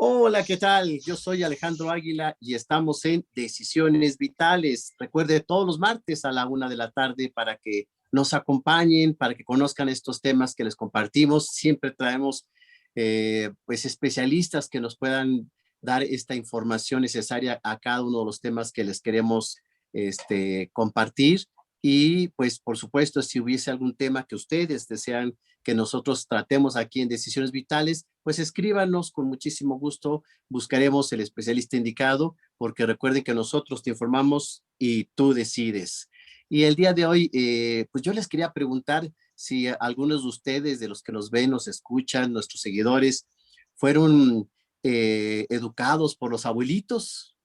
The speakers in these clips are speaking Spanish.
Hola, ¿qué tal? Yo soy Alejandro Águila y estamos en Decisiones Vitales. Recuerde todos los martes a la 1 de la tarde para que nos acompañen, para que conozcan estos temas que les compartimos. Siempre traemos pues especialistas que nos puedan dar esta información necesaria a cada uno de los temas que les queremos compartir. Y pues por supuesto, si hubiese algún tema que ustedes desean que nosotros tratemos aquí en Decisiones Vitales, pues escríbanos con muchísimo gusto, buscaremos el especialista indicado, porque recuerden que nosotros te informamos y tú decides. Y el día de hoy, pues yo les quería preguntar si algunos de ustedes, de los que nos ven, nos escuchan, nuestros seguidores, fueron educados por los abuelitos.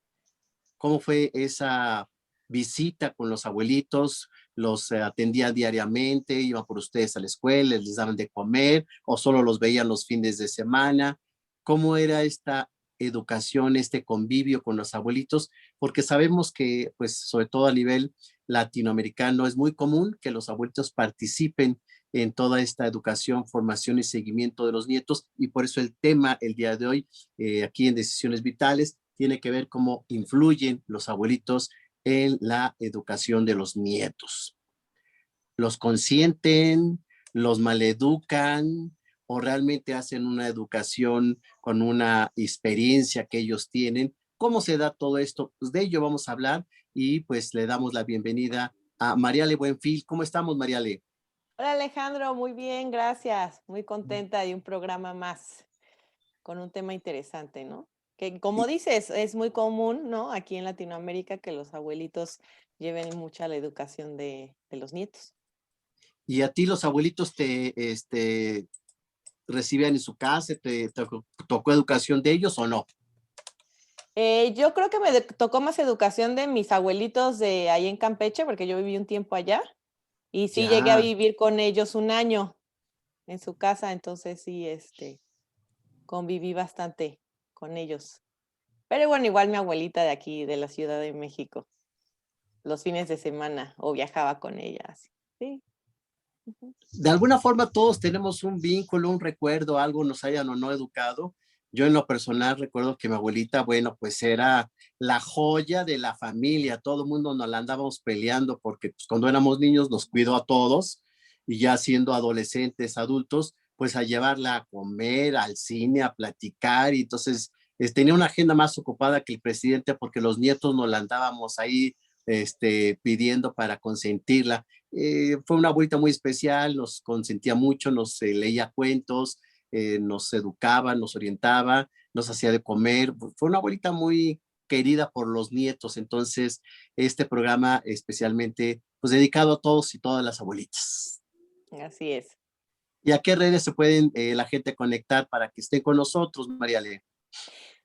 ¿Cómo fue esa visita con los abuelitos? ¿Los atendían diariamente? ¿Iban por ustedes a la escuela? ¿Les daban de comer? ¿O solo los veían los fines de semana? ¿Cómo era esta educación, este convivio con los abuelitos? Porque sabemos que, pues, sobre todo a nivel latinoamericano, es muy común que los abuelitos participen en toda esta educación, formación y seguimiento de los nietos, y por eso el tema el día de hoy, aquí en Decisiones Vitales, tiene que ver cómo influyen los abuelitos en la educación de los nietos. ¿Los consienten, los maleducan o realmente hacen una educación con una experiencia que ellos tienen? ¿Cómo se da todo esto? Pues de ello vamos a hablar y pues le damos la bienvenida a Mariale Buenfil. ¿Cómo estamos, Mariale? Hola Alejandro, muy bien, gracias. Muy contenta de un programa más con un tema interesante, ¿no? Que como Y, dices, es muy común, ¿no? Aquí en Latinoamérica que los abuelitos lleven mucha la educación de los nietos. y a ti los abuelitos recibían en su casa, te tocó educación de ellos o no? Yo creo que tocó más educación de mis abuelitos de ahí en Campeche, porque yo viví un tiempo allá y sí llegué a Ya. vivir con ellos un año en su casa, entonces sí, conviví bastante con ellos. Pero bueno, igual mi abuelita de aquí, de la Ciudad de México, los fines de semana, o viajaba con ella, así. Sí, ujú. De alguna forma todos tenemos un vínculo, un recuerdo, algo nos hayan o no educado. Yo en lo personal recuerdo que mi abuelita, bueno, pues era la joya de la familia, todo el mundo nos la andábamos peleando porque pues, cuando éramos niños nos cuidó a todos y ya siendo adolescentes, adultos, pues a llevarla a comer, al cine, a platicar y entonces tenía una agenda más ocupada que el presidente porque los nietos nos la andábamos ahí pidiendo para consentirla. Fue una abuelita muy especial, nos consentía mucho, nos leía cuentos, nos educaba, nos orientaba, nos hacía de comer. Fue una abuelita muy querida por los nietos. Entonces, este programa especialmente, pues dedicado a todos y todas las abuelitas. Así es. ¿Y a qué redes se pueden la gente conectar para que estén con nosotros, Mariale?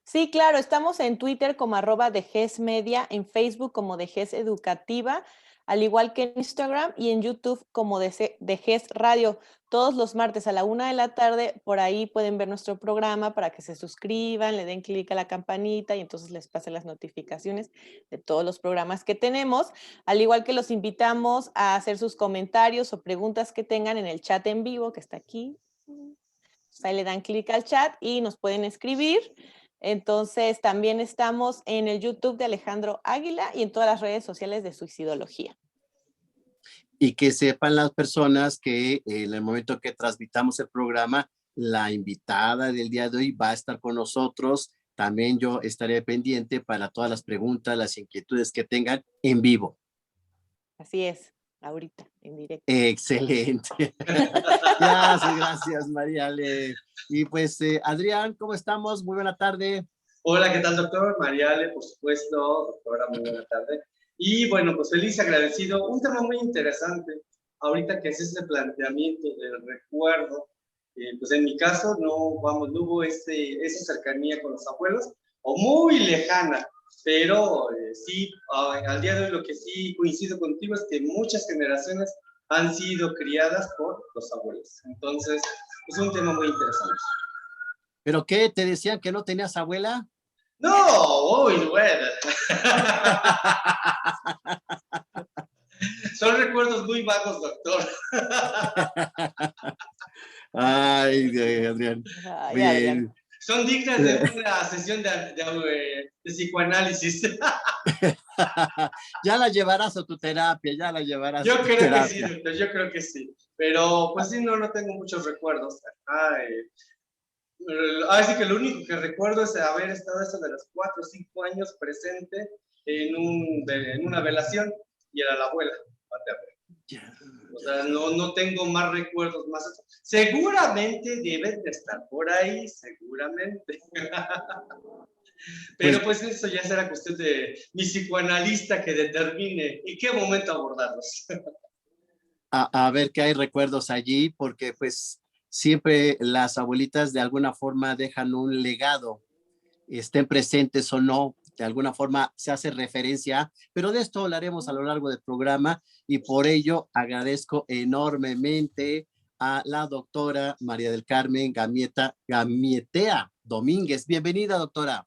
Sí, claro, estamos en Twitter como @DeGesMedia, en Facebook como Deges Educativa, al igual que en Instagram y en YouTube como Deges Radio. Todos los martes a la 1 de la tarde, por ahí pueden ver nuestro programa para que se suscriban, le den clic a la campanita y entonces les pase las notificaciones de todos los programas que tenemos. Al igual que los invitamos a hacer sus comentarios o preguntas que tengan en el chat en vivo que está aquí. Pues ahí le dan clic al chat y nos pueden escribir. Entonces, también estamos en el YouTube de Alejandro Águila y en todas las redes sociales de Suicidología. Y que sepan las personas que en el momento que transmitamos el programa, la invitada del día de hoy va a estar con nosotros. También yo estaré pendiente para todas las preguntas, las inquietudes que tengan en vivo. Así es, ahorita, en directo. Excelente. Gracias, Mariale. Y pues, Adrián, ¿cómo estamos? Muy buena tarde. Hola, ¿qué tal, doctor? Mariale, por supuesto, doctora, muy buena tarde. Y bueno, pues feliz y agradecido. Un tema muy interesante, ahorita que es este planteamiento del recuerdo. Pues en mi caso, no hubo esa cercanía con los abuelos, o muy lejana, pero sí, al día de hoy lo que sí coincido contigo es que muchas generaciones han sido criadas por los abuelos. Entonces, es un tema muy interesante. ¿Pero qué? ¿Te decían que no tenías abuela? No, uy, bueno. Son recuerdos muy vagos, doctor. Ay, Adrián. Ay, Adrián. Bien. Son dignas de una sesión de psicoanálisis. Ya la llevarás a tu terapia, ya la llevarás Yo a tu creo que sí, terapia. doctor, yo creo que sí. Pero pues sí, no tengo muchos recuerdos. Así que lo único que recuerdo es haber estado eso de los 4 o 5 años presente en una velación y era la abuela paterna. Ya. O sea, no tengo más recuerdos más. Seguramente deben de estar por ahí, seguramente. Pero pues eso ya será cuestión de mi psicoanalista que determine en qué momento abordarlos. A ver qué hay recuerdos allí, porque pues siempre las abuelitas de alguna forma dejan un legado, estén presentes o no, de alguna forma se hace referencia, pero de esto hablaremos a lo largo del programa y por ello agradezco enormemente a la doctora María del Carmen Gamietea Domínguez. Bienvenida, doctora.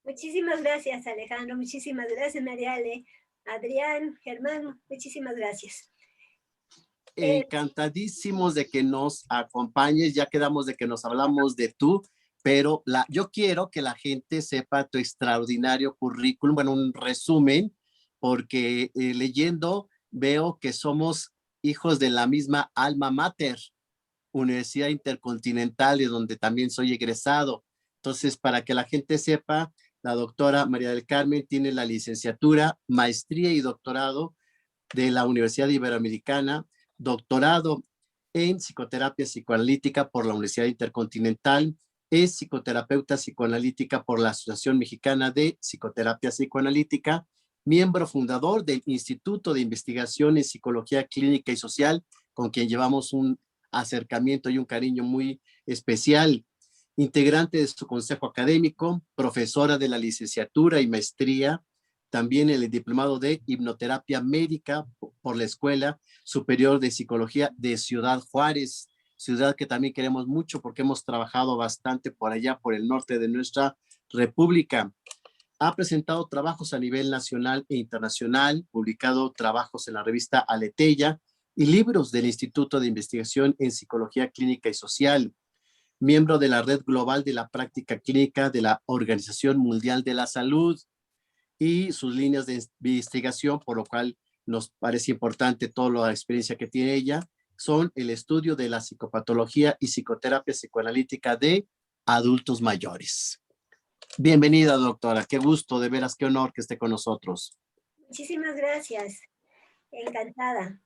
Muchísimas gracias, Alejandro. Muchísimas gracias, Mariale, Adrián, Germán. Muchísimas gracias. Encantadísimos de que nos acompañes, ya quedamos de que nos hablamos de tú, pero yo quiero que la gente sepa tu extraordinario currículum, bueno, un resumen, porque leyendo veo que somos hijos de la misma alma mater, Universidad Intercontinental, de donde también soy egresado. Entonces, para que la gente sepa, la doctora María del Carmen tiene la licenciatura, maestría y doctorado de la Universidad Iberoamericana, doctorado en psicoterapia psicoanalítica por la Universidad Intercontinental, es psicoterapeuta psicoanalítica por la Asociación Mexicana de Psicoterapia Psicoanalítica, miembro fundador del Instituto de Investigación en Psicología Clínica y Social, con quien llevamos un acercamiento y un cariño muy especial, integrante de su consejo académico, profesora de la licenciatura y maestría, también el diplomado de hipnoterapia médica por la Escuela Superior de Psicología de Ciudad Juárez, ciudad que también queremos mucho porque hemos trabajado bastante por allá, por el norte de nuestra república. Ha presentado trabajos a nivel nacional e internacional, publicado trabajos en la revista Aleteya y libros del Instituto de Investigación en Psicología Clínica y Social, miembro de la Red Global de la Práctica Clínica de la Organización Mundial de la Salud y sus líneas de investigación, por lo cual nos parece importante toda la experiencia que tiene ella, son el estudio de la psicopatología y psicoterapia psicoanalítica de adultos mayores. Bienvenida, doctora. Qué gusto, de veras, qué honor que esté con nosotros. Muchísimas gracias. Encantada.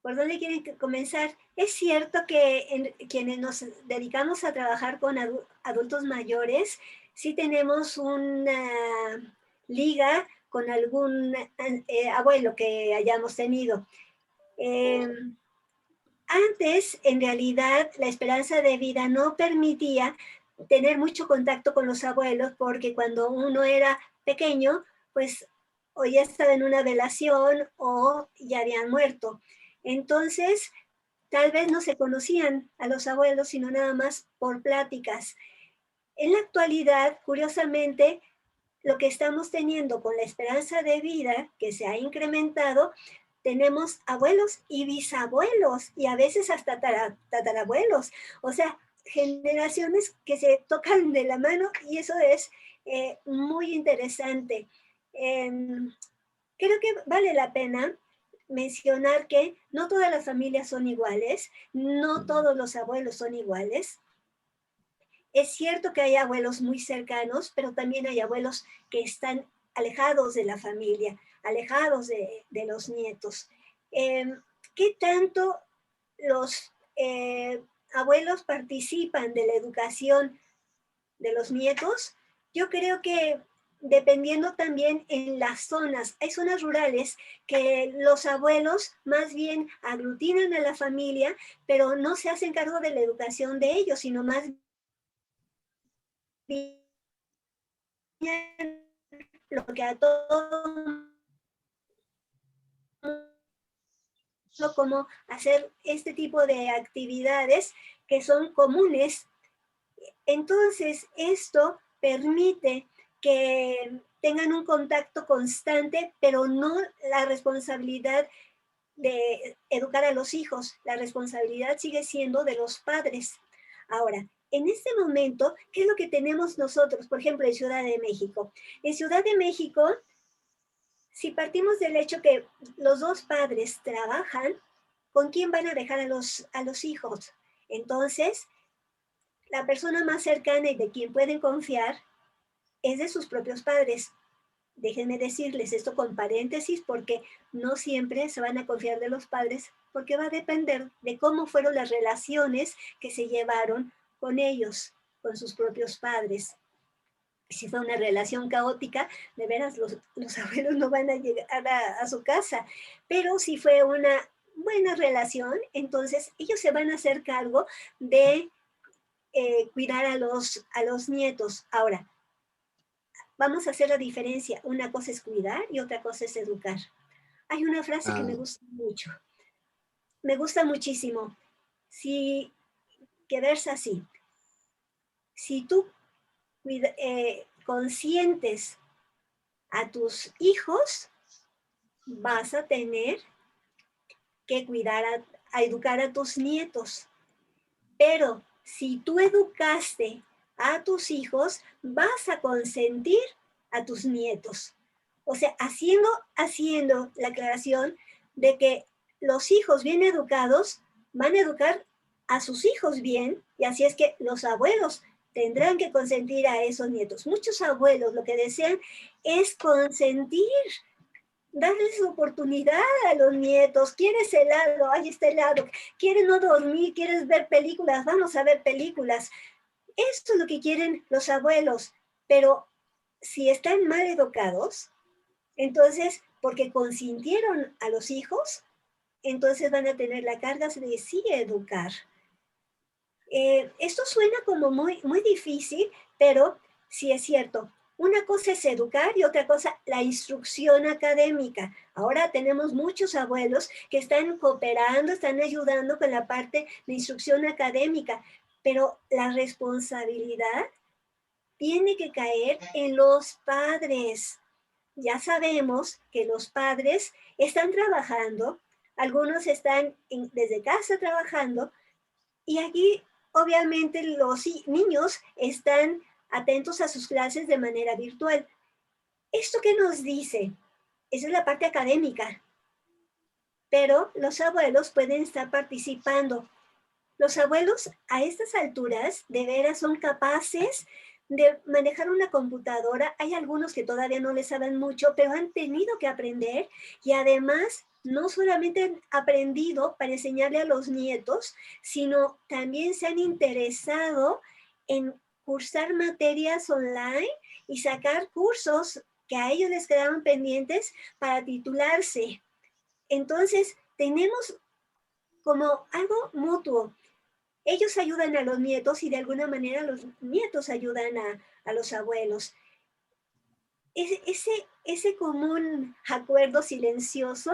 ¿Por dónde quieren comenzar? Es cierto que quienes nos dedicamos a trabajar con adultos mayores, sí tenemos una liga con algún abuelo que hayamos tenido. Antes, en realidad, la esperanza de vida no permitía tener mucho contacto con los abuelos porque cuando uno era pequeño, pues o ya estaba en una velación o ya habían muerto. Entonces, tal vez no se conocían a los abuelos, sino nada más por pláticas. En la actualidad, curiosamente, lo que estamos teniendo con la esperanza de vida que se ha incrementado, tenemos abuelos y bisabuelos y a veces hasta tatarabuelos. O sea, generaciones que se tocan de la mano y eso es muy interesante. Creo que vale la pena mencionar que no todas las familias son iguales, no todos los abuelos son iguales. Es cierto que hay abuelos muy cercanos, pero también hay abuelos que están alejados de la familia, alejados de los nietos. ¿Qué tanto los abuelos participan de la educación de los nietos? Yo creo que dependiendo también en las zonas, hay zonas rurales que los abuelos más bien aglutinan a la familia, pero no se hacen cargo de la educación de ellos, sino más bien lo que a todos como hacer este tipo de actividades que son comunes. Entonces, esto permite que tengan un contacto constante, pero no la responsabilidad de educar a los hijos. La responsabilidad sigue siendo de los padres. Ahora, en este momento, ¿qué es lo que tenemos nosotros? Por ejemplo, en Ciudad de México. En Ciudad de México, si partimos del hecho que los dos padres trabajan, ¿con quién van a dejar a los hijos? Entonces, la persona más cercana y de quien pueden confiar es de sus propios padres. Déjenme decirles esto con paréntesis porque no siempre se van a confiar de los padres, porque va a depender de cómo fueron las relaciones que se llevaron con ellos, con sus propios padres. Si fue una relación caótica, de veras los abuelos no van a llegar a su casa, pero si fue una buena relación, entonces ellos se van a hacer cargo de cuidar a los nietos. Ahora, vamos a hacer la diferencia. Una cosa es cuidar y otra cosa es educar. Hay una frase que me gusta mucho. Me gusta muchísimo. Que versa así. Si tú consientes a tus hijos, vas a tener que cuidar a educar a tus nietos. Pero si tú educaste a tus hijos, vas a consentir a tus nietos. O sea, haciendo la aclaración de que los hijos bien educados van a educar a sus hijos bien, y así es que los abuelos tendrán que consentir a esos nietos. Muchos abuelos lo que desean es consentir, darles oportunidad a los nietos. ¿Quieres helado? Ahí está helado. ¿Quieres no dormir? ¿Quieres ver películas? Vamos a ver películas. Esto es lo que quieren los abuelos, pero si están mal educados, entonces, porque consintieron a los hijos, entonces van a tener la carga de sí educar. Esto suena como muy, muy difícil, pero sí es cierto. Una cosa es educar y otra cosa la instrucción académica. Ahora tenemos muchos abuelos que están cooperando, están ayudando con la parte de instrucción académica, pero la responsabilidad tiene que caer en los padres. Ya sabemos que los padres están trabajando, algunos están desde casa trabajando, y aquí obviamente los niños están atentos a sus clases de manera virtual. ¿Esto qué nos dice? Esa es la parte académica, pero los abuelos pueden estar participando. Los abuelos a estas alturas de veras son capaces de manejar una computadora. Hay algunos que todavía no les saben mucho, pero han tenido que aprender, y además no solamente han aprendido para enseñarle a los nietos, sino también se han interesado en cursar materias online y sacar cursos que a ellos les quedaron pendientes para titularse. Entonces, tenemos como algo mutuo. Ellos ayudan a los nietos y de alguna manera los nietos ayudan a los abuelos. Ese común acuerdo silencioso,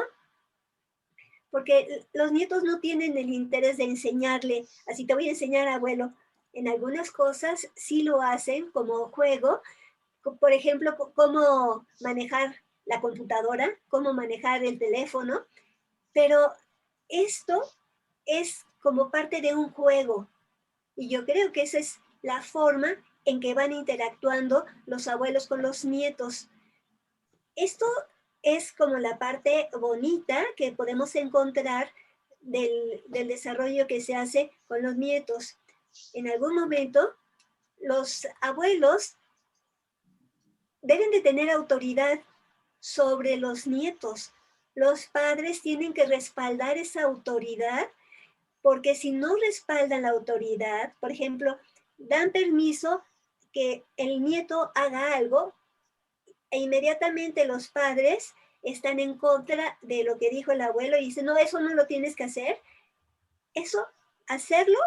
porque los nietos no tienen el interés de enseñarle, así te voy a enseñar, abuelo. En algunas cosas sí lo hacen como juego, por ejemplo, cómo manejar la computadora, cómo manejar el teléfono, pero esto es como parte de un juego. Y yo creo que esa es la forma en que van interactuando los abuelos con los nietos. Esto es como la parte bonita que podemos encontrar del desarrollo que se hace con los nietos. En algún momento, los abuelos deben de tener autoridad sobre los nietos. Los padres tienen que respaldar esa autoridad, porque si no respaldan la autoridad, por ejemplo, dan permiso que el nieto haga algo e inmediatamente los padres están en contra de lo que dijo el abuelo y dicen, no, eso no lo tienes que hacer. Eso, hacerlo,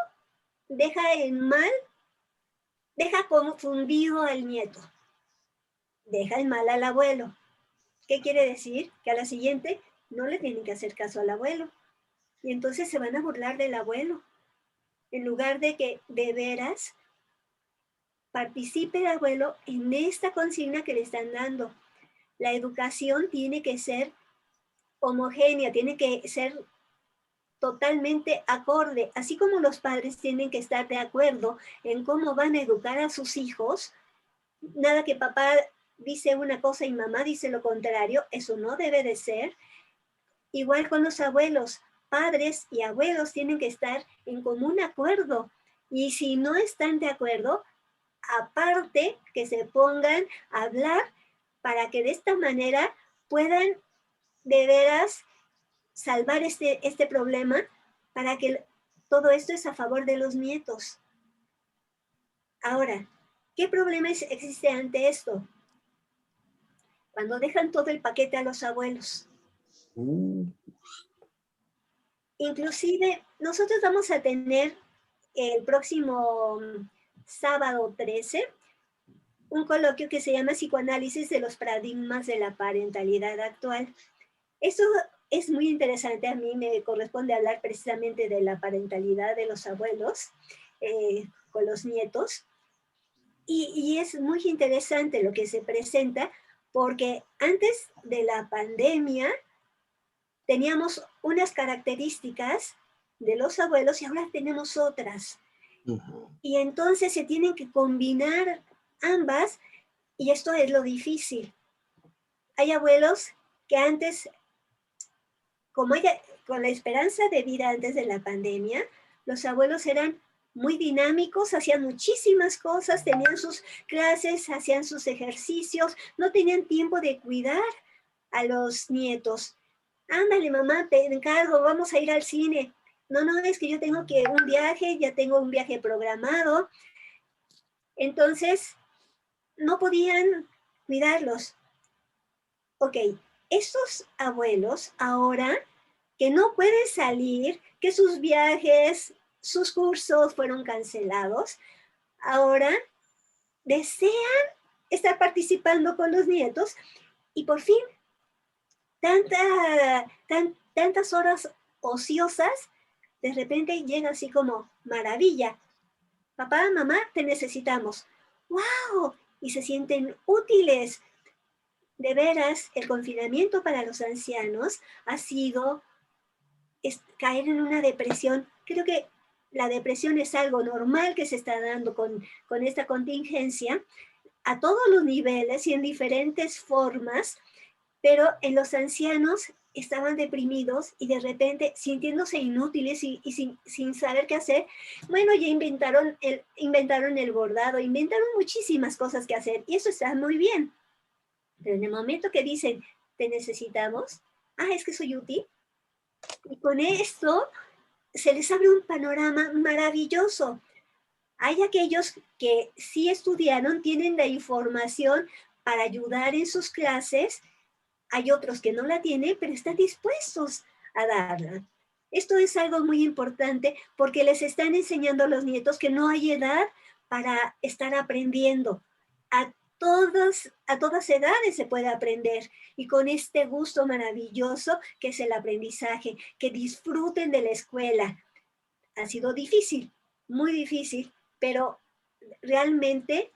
deja en mal, deja confundido al nieto, deja en mal al abuelo. ¿Qué quiere decir? Que a la siguiente no le tienen que hacer caso al abuelo. Y entonces se van a burlar del abuelo. En lugar de que de veras participe el abuelo en esta consigna que le están dando. La educación tiene que ser homogénea, tiene que ser totalmente acorde. Así como los padres tienen que estar de acuerdo en cómo van a educar a sus hijos, nada que papá dice una cosa y mamá dice lo contrario, eso no debe de ser. Igual con los abuelos, padres y abuelos tienen que estar en común acuerdo. Y si no están de acuerdo, aparte que se pongan a hablar para que de esta manera puedan de veras salvar este problema, para que todo esto es a favor de los nietos. Ahora, ¿qué problema existe ante esto? Cuando dejan todo el paquete a los abuelos. Inclusive, nosotros vamos a tener el próximo sábado 13 un coloquio que se llama Psicoanálisis de los paradigmas de la parentalidad actual. Eso es muy interesante. A mí me corresponde hablar precisamente de la parentalidad de los abuelos con los nietos. Y es muy interesante lo que se presenta, porque antes de la pandemia teníamos unas características de los abuelos y ahora tenemos otras. Y entonces se tienen que combinar ambas, y esto es lo difícil. Hay abuelos que antes, con la esperanza de vida antes de la pandemia, los abuelos eran muy dinámicos, hacían muchísimas cosas, tenían sus clases, hacían sus ejercicios, no tenían tiempo de cuidar a los nietos. Ándale, mamá, te encargo, vamos a ir al cine. No, es que yo tengo un viaje, ya tengo un viaje programado. Entonces, no podían cuidarlos. Ok, estos abuelos ahora que no pueden salir, que sus viajes, sus cursos fueron cancelados, ahora desean estar participando con los nietos y por fin tantas horas ociosas, de repente llega así como maravilla. Papá, mamá, te necesitamos. ¡Wow! Y se sienten útiles. De veras, el confinamiento para los ancianos ha sido caer en una depresión. Creo que la depresión es algo normal que se está dando con esta contingencia a todos los niveles y en diferentes formas, pero en los ancianos estaban deprimidos y de repente sintiéndose inútiles y sin saber qué hacer. Bueno, ya inventaron el bordado, inventaron muchísimas cosas que hacer y eso está muy bien. Pero en el momento que dicen, te necesitamos, es que soy útil, y con esto se les abre un panorama maravilloso. Hay aquellos que sí estudiaron, tienen la información para ayudar en sus clases. Hay otros que no la tienen, pero están dispuestos a darla. Esto es algo muy importante porque les están enseñando a los nietos que no hay edad para estar aprendiendo. A todas edades se puede aprender y con este gusto maravilloso que es el aprendizaje, que disfruten de la escuela. Ha sido difícil, muy difícil, pero realmente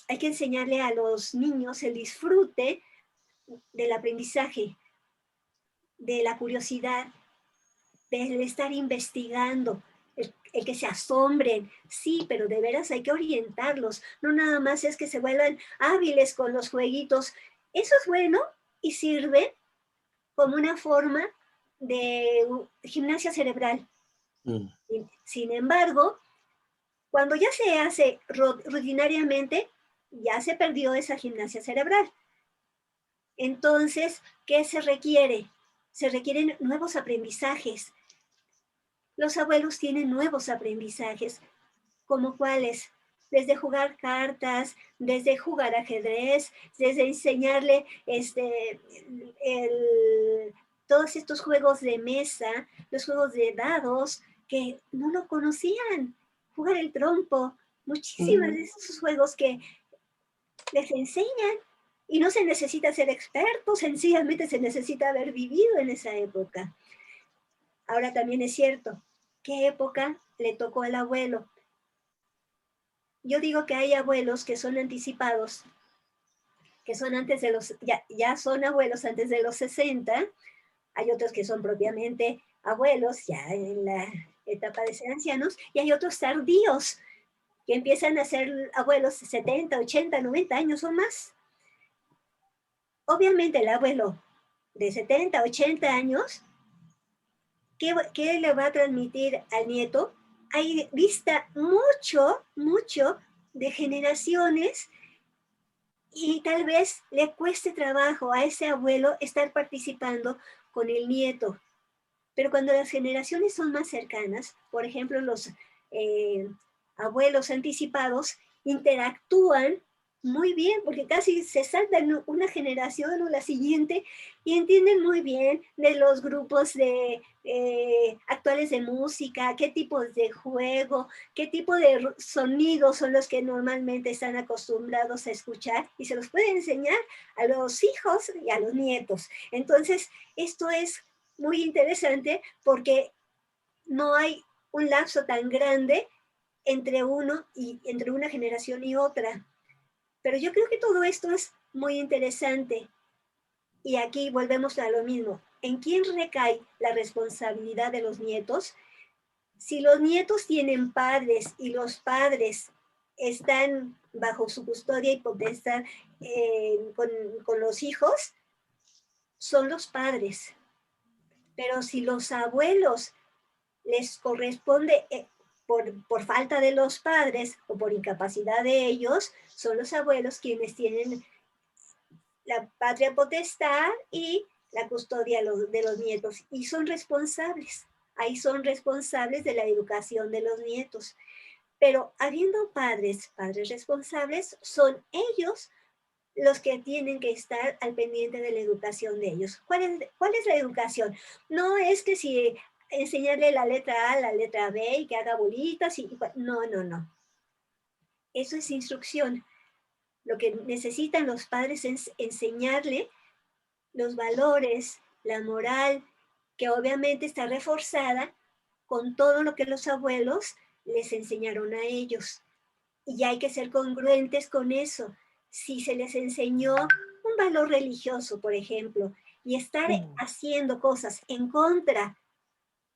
hay que enseñarle a los niños el disfrute del aprendizaje, de la curiosidad, del estar investigando, el que se asombren, sí, pero de veras hay que orientarlos, no nada más es que se vuelvan hábiles con los jueguitos. Eso es bueno y sirve como una forma de gimnasia cerebral. Sin embargo, cuando ya se hace rutinariamente, ya se perdió esa gimnasia cerebral. Entonces, ¿qué se requiere? Se requieren nuevos aprendizajes. Los abuelos tienen nuevos aprendizajes, como cuáles, desde jugar cartas, desde jugar ajedrez, desde enseñarle todos estos juegos de mesa, los juegos de dados, que no lo conocían, jugar el trompo, muchísimos de esos juegos que les enseñan, y no se necesita ser experto, sencillamente se necesita haber vivido en esa época. Ahora también es cierto, ¿qué época le tocó al abuelo? Yo digo que hay abuelos que son anticipados, que son antes de ya son abuelos antes de los 60, hay otros que son propiamente abuelos ya en la etapa de ser ancianos, y hay otros tardíos que empiezan a ser abuelos de 70, 80, 90 años o más. Obviamente el abuelo de 70, 80 años, ¿qué le va a transmitir al nieto? Hay vista mucho de generaciones y tal vez le cueste trabajo a ese abuelo estar participando con el nieto. Pero cuando las generaciones son más cercanas, por ejemplo, los abuelos anticipados interactúan muy bien, porque casi se saltan una generación o la siguiente y entienden muy bien de los grupos actuales de música, qué tipos de juego, qué tipo de sonidos son los que normalmente están acostumbrados a escuchar y se los pueden enseñar a los hijos y a los nietos. Entonces, esto es muy interesante porque no hay un lapso tan grande entre una generación y otra. Pero yo creo que todo esto es muy interesante. Y aquí volvemos a lo mismo. ¿En quién recae la responsabilidad de los nietos? Si los nietos tienen padres y los padres están bajo su custodia y potestad con los hijos, son los padres. Pero si los abuelos les corresponde por falta de los padres o por incapacidad de ellos, son los abuelos quienes tienen la patria potestad y la custodia de los nietos y son responsables. Ahí son responsables de la educación de los nietos. Pero habiendo padres responsables, son ellos los que tienen que estar al pendiente de la educación de ellos. ¿Cuál es la educación? No es que si enseñarle la letra A, la letra B y que haga bolitas. No. Eso es instrucción. Lo que necesitan los padres es enseñarle los valores, la moral, que obviamente está reforzada con todo lo que los abuelos les enseñaron a ellos. Y hay que ser congruentes con eso. Si se les enseñó un valor religioso, por ejemplo, y estar haciendo cosas en contra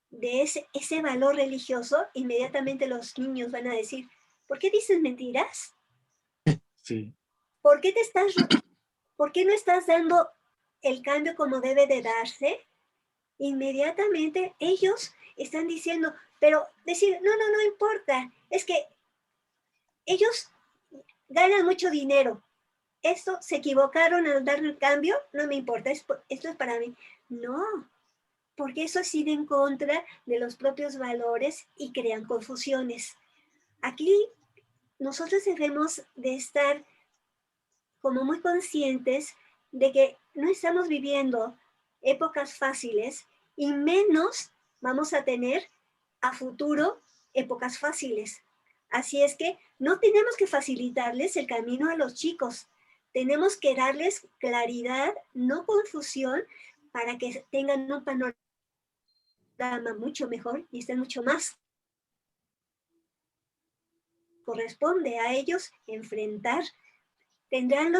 de ese valor religioso, inmediatamente los niños van a decir, ¿por qué dices mentiras? Sí. ¿Por qué no estás dando el cambio como debe de darse? Inmediatamente ellos están diciendo, pero decir, no importa, es que ellos ganan mucho dinero. Esto se equivocaron al dar el cambio, no me importa, esto es para mí. No, porque eso es ir en contra de los propios valores y crean confusiones. Aquí nosotros debemos de estar como muy conscientes de que no estamos viviendo épocas fáciles y menos vamos a tener a futuro épocas fáciles. Así es que no tenemos que facilitarles el camino a los chicos. Tenemos que darles claridad, no confusión, para que tengan un panorama mucho mejor y estén mucho más. Corresponde a ellos enfrentar. Tendrán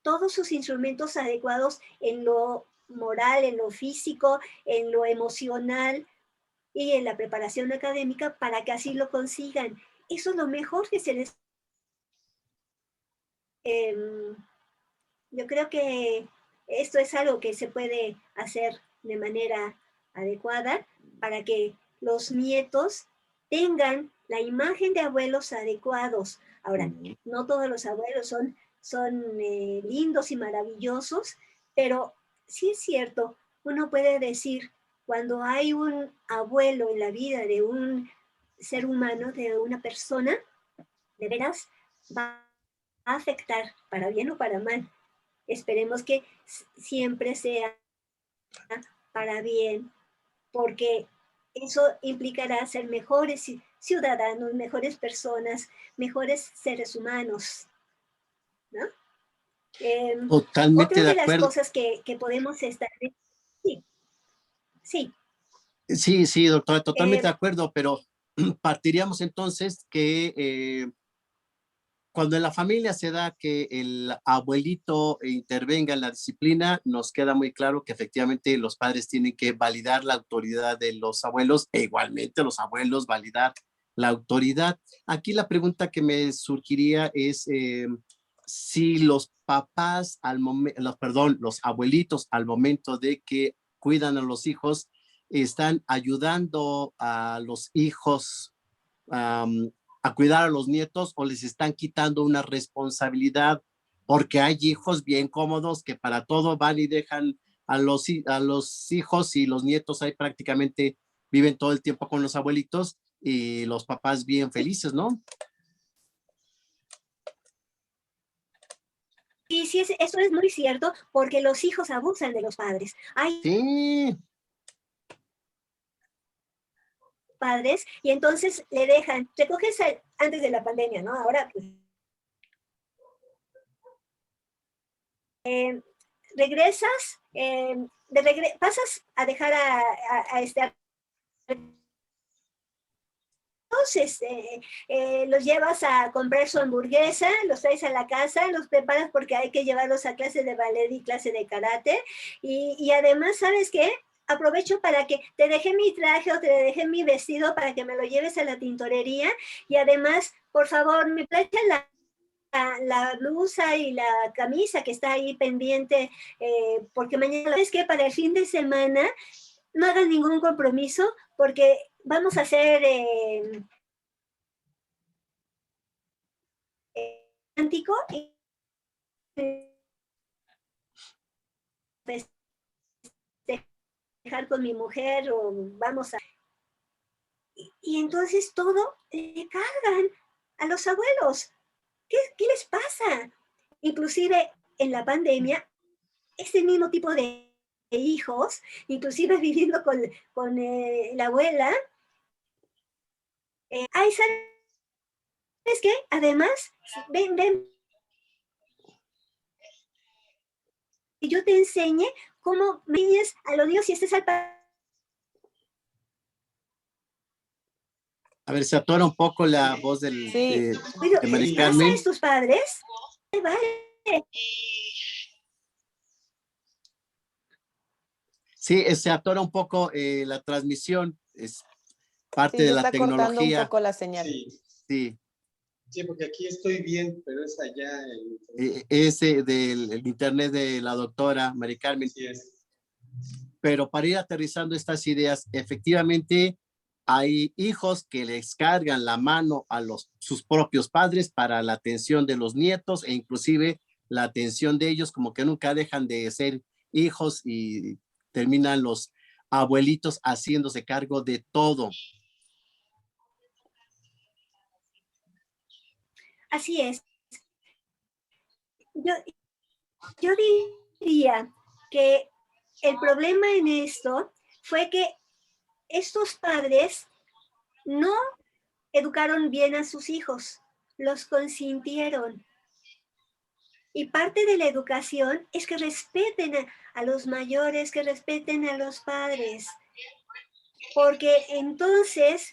todos sus instrumentos adecuados en lo moral, en lo físico, en lo emocional y en la preparación académica para que así lo consigan. Eso es lo mejor que se les... yo creo que esto es algo que se puede hacer de manera adecuada para que los nietos tengan la imagen de abuelos adecuados. Ahora, no todos los abuelos son lindos y maravillosos, pero sí es cierto, uno puede decir, cuando hay un abuelo en la vida de un ser humano, de una persona, de veras va a afectar para bien o para mal. Esperemos que siempre sea para bien, porque eso implicará ser mejores ciudadanos, mejores personas, mejores seres humanos, ¿no? Totalmente Otra de de las acuerdo. cosas que podemos estar... Sí. Sí, doctora, totalmente de acuerdo, pero partiríamos entonces que cuando en la familia se da que el abuelito intervenga en la disciplina, nos queda muy claro que efectivamente los padres tienen que validar la autoridad de los abuelos e igualmente los abuelos validar la autoridad. Aquí la pregunta que me surgiría es si los papás al momento, los abuelitos al momento de que cuidan a los hijos, están ayudando a los hijos a cuidar a los nietos o les están quitando una responsabilidad, porque hay hijos bien cómodos que para todo van y dejan a los hijos, y los nietos ahí prácticamente viven todo el tiempo con los abuelitos y los papás bien felices, ¿no? Y sí, eso es muy cierto, porque los hijos abusan de los padres. Hay Sí. padres y entonces le dejan, recoges antes de la pandemia, ¿no? Ahora, pues, regresas, pasas a dejar los llevas a comprar su hamburguesa, los traes a la casa, los preparas porque hay que llevarlos a clase de ballet y clase de karate, y además, ¿sabes qué? Aprovecho para que te dejé mi traje o te dejé mi vestido para que me lo lleves a la tintorería, y además, por favor, me planchas la blusa y la camisa que está ahí pendiente, porque mañana, ¿sabes qué? Para el fin de semana, no hagas ningún compromiso, porque vamos a hacer romántico y festejar con mi mujer, o vamos a... Y entonces todo le cargan a los abuelos. ¿Qué les pasa? Inclusive en la pandemia, este mismo tipo de hijos, inclusive viviendo con la abuela, ay, ¿sabes qué? Además, ven, que yo te enseñe cómo me enseñas a los niños y estés al... A ver, se atora un poco la voz de Mari Carmen. ¿Pasa a tus padres? Vale. Sí, se atora un poco la transmisión, es parte Sí, de se la está cortando un tecnología. poco la señal. Sí. Sí. Sí, porque aquí estoy bien, pero es allá Ese del internet de la doctora Mari Carmen. Sí es. Pero para ir aterrizando estas ideas, efectivamente hay hijos que les cargan la mano a sus propios padres para la atención de los nietos, e inclusive la atención de ellos, como que nunca dejan de ser hijos y terminan los abuelitos haciéndose cargo de todo. Así es. Yo diría que el problema en esto fue que estos padres no educaron bien a sus hijos, los consintieron. Y parte de la educación es que respeten a los mayores, que respeten a los padres. Porque entonces,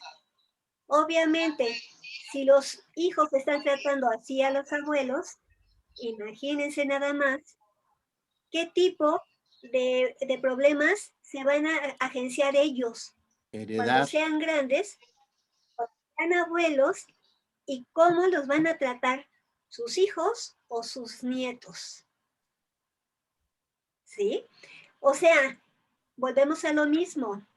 obviamente, si los hijos están tratando así a los abuelos, imagínense nada más qué tipo de problemas se van a agenciar ellos cuando sean grandes, cuando sean abuelos, y cómo los van a tratar sus hijos o sus nietos. ¿Sí? O sea, volvemos a lo mismo.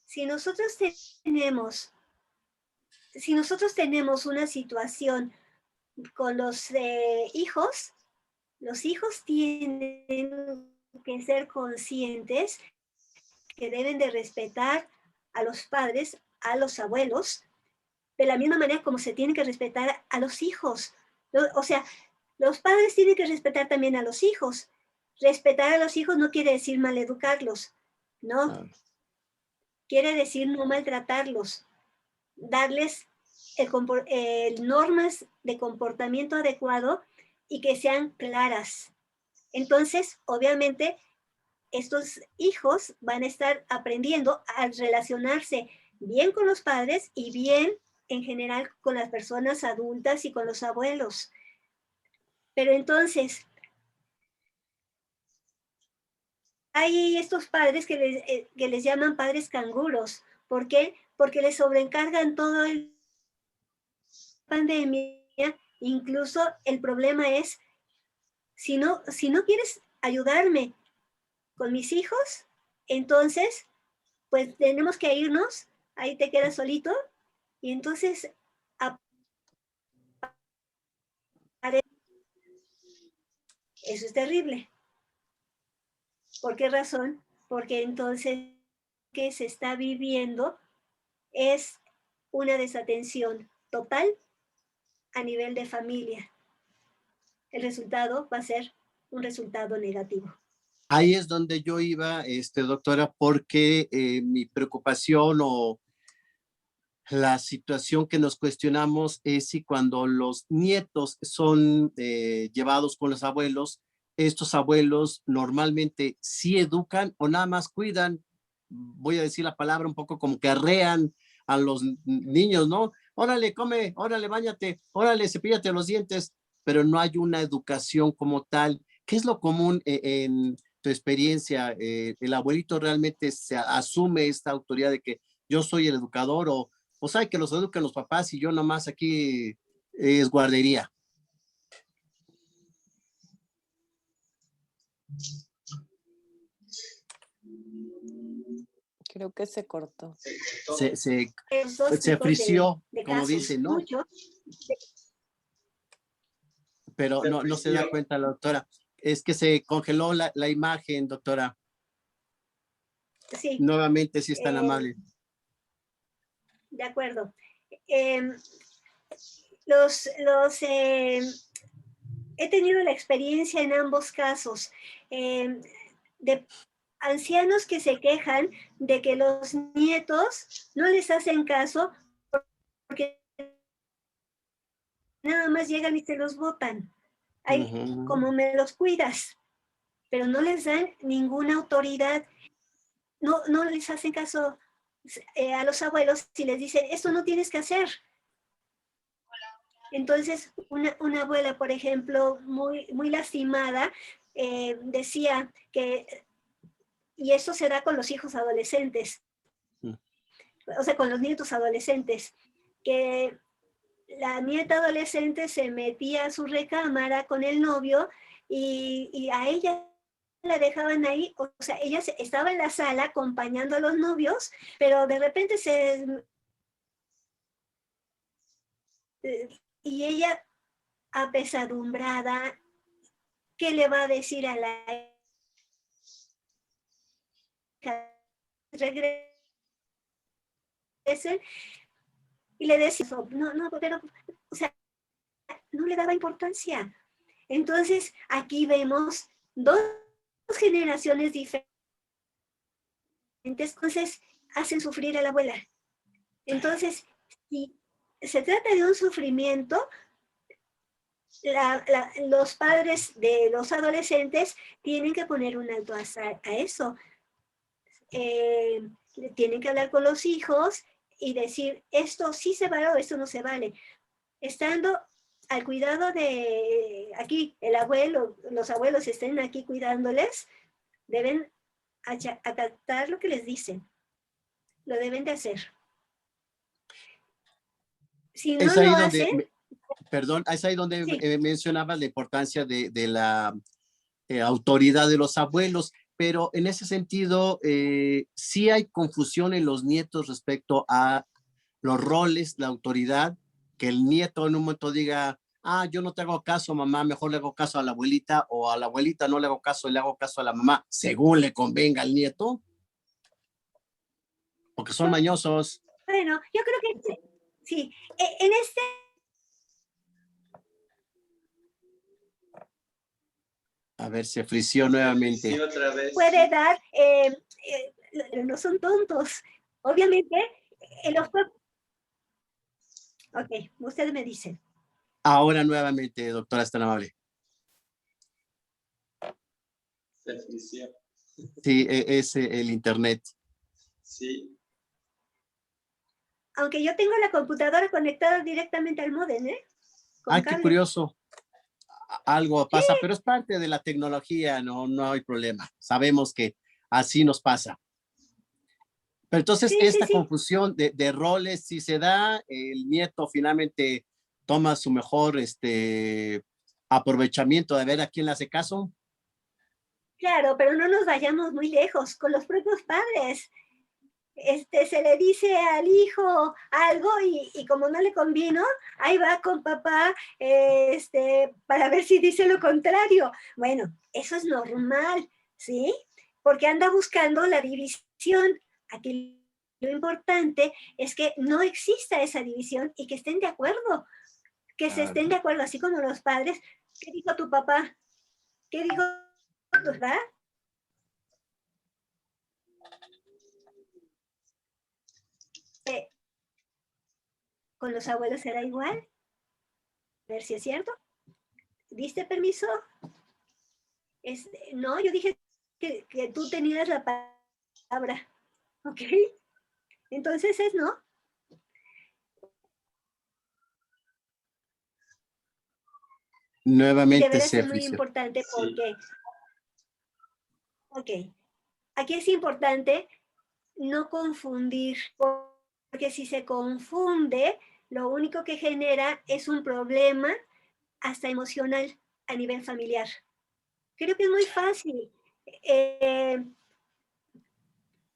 Si nosotros tenemos una situación con los hijos tienen que ser conscientes que deben de respetar a los padres, a los abuelos, de la misma manera como se tienen que respetar a los hijos. O sea, los padres tienen que respetar también a los hijos. Respetar a los hijos no quiere decir maleducarlos, ¿no? Quiere decir no maltratarlos, darles normas de comportamiento adecuado y que sean claras. Entonces, obviamente, estos hijos van a estar aprendiendo a relacionarse bien con los padres y bien en general con las personas adultas y con los abuelos. Pero entonces, hay estos padres que les llaman padres canguros. ¿Por qué? Porque les sobrecargan todo el pandemia. Incluso el problema es, si no quieres ayudarme con mis hijos, entonces, pues tenemos que irnos, ahí te quedas solito, y entonces, eso es terrible. ¿Por qué razón? Porque entonces que se está viviendo es una desatención total a nivel de familia. El resultado va a ser un resultado negativo. Ahí es donde yo iba, doctora, porque mi preocupación o la situación que nos cuestionamos es si cuando los nietos son llevados con los abuelos, estos abuelos normalmente sí educan o nada más cuidan, voy a decir la palabra un poco como que arrean a los niños, ¿no? Órale, come, órale, báñate, órale, cepíllate los dientes, pero no hay una educación como tal. ¿Qué es lo común en tu experiencia? ¿El abuelito realmente se asume esta autoridad de que yo soy el educador o sabe que los educan los papás y yo nomás aquí es guardería? Creo que se cortó. Se frició, de como casos, dicen, ¿no? mucho. Pero no se da cuenta la doctora. Es que se congeló la imagen, doctora. Sí. Nuevamente, si es tan amable. De acuerdo. He tenido la experiencia en ambos casos de ancianos que se quejan de que los nietos no les hacen caso porque nada más llegan y se los botan. Como me los cuidas, pero no les dan ninguna autoridad. No les hacen caso a los abuelos si les dicen, esto no tienes que hacer. Entonces, una abuela, por ejemplo, muy lastimada, decía que, y esto se da con los hijos adolescentes, o sea, con los nietos adolescentes, que la nieta adolescente se metía a su recámara con el novio y a ella la dejaban ahí, o sea, ella estaba en la sala acompañando a los novios, pero de repente y ella apesadumbrada, ¿qué le va a decir a la hija? Regresen. Y le decía, no, pero, o sea, no le daba importancia. Entonces, aquí vemos dos generaciones diferentes, entonces hacen sufrir a la abuela. Entonces, si se trata de un sufrimiento, los padres de los adolescentes tienen que poner un alto a eso. Tienen que hablar con los hijos y decir, esto sí se vale o esto no se vale. Estando al cuidado de aquí, el abuelo, los abuelos estén aquí cuidándoles, deben acatar lo que les dicen. Lo deben de hacer. Si no lo hacen... Perdón, es ahí donde sí. mencionabas la importancia de la autoridad de los abuelos, pero en ese sentido, sí hay confusión en los nietos respecto a los roles, la autoridad, que el nieto en un momento diga, yo no te hago caso, mamá, mejor le hago caso a la abuelita, o a la abuelita no le hago caso, le hago caso a la mamá, según le convenga al nieto, porque son mañosos. Bueno, yo creo que sí. En este... A ver, se frició nuevamente. Sí, otra vez. Puede dar, no son tontos. Obviamente, los... Ok, ustedes me dicen. Ahora nuevamente, doctora, es tan amable. Se frició. Sí, es el internet. Sí. Aunque yo tengo la computadora conectada directamente al módem, ¿eh? Con Ay, qué cable. curioso. Algo Sí, pasa, pero es parte de la tecnología, no, no hay problema. Sabemos que así nos pasa. Pero entonces, sí, sí, esta sí. confusión de roles, si se da, el nieto finalmente toma su mejor aprovechamiento de ver a quién le hace caso. Claro, pero no nos vayamos muy lejos con los propios padres. Se le dice al hijo algo y como no le convino, ahí va con papá para ver si dice lo contrario. Bueno, eso es normal, ¿sí? Porque anda buscando la división. Aquí lo importante es que no exista esa división y que estén de acuerdo, que se estén de acuerdo, así como los padres. ¿Qué dijo tu papá? ¿Qué dijo tu papá? Con los abuelos será igual. A ver si es cierto. ¿Diste permiso? No, yo dije que tú tenías la palabra. ¿Ok? Entonces es no. Y Nuevamente deberá se ser muy frició. importante Sí. porque, ok, aquí es importante no confundir, porque si se confunde, lo único que genera es un problema hasta emocional a nivel familiar. Creo que es muy fácil.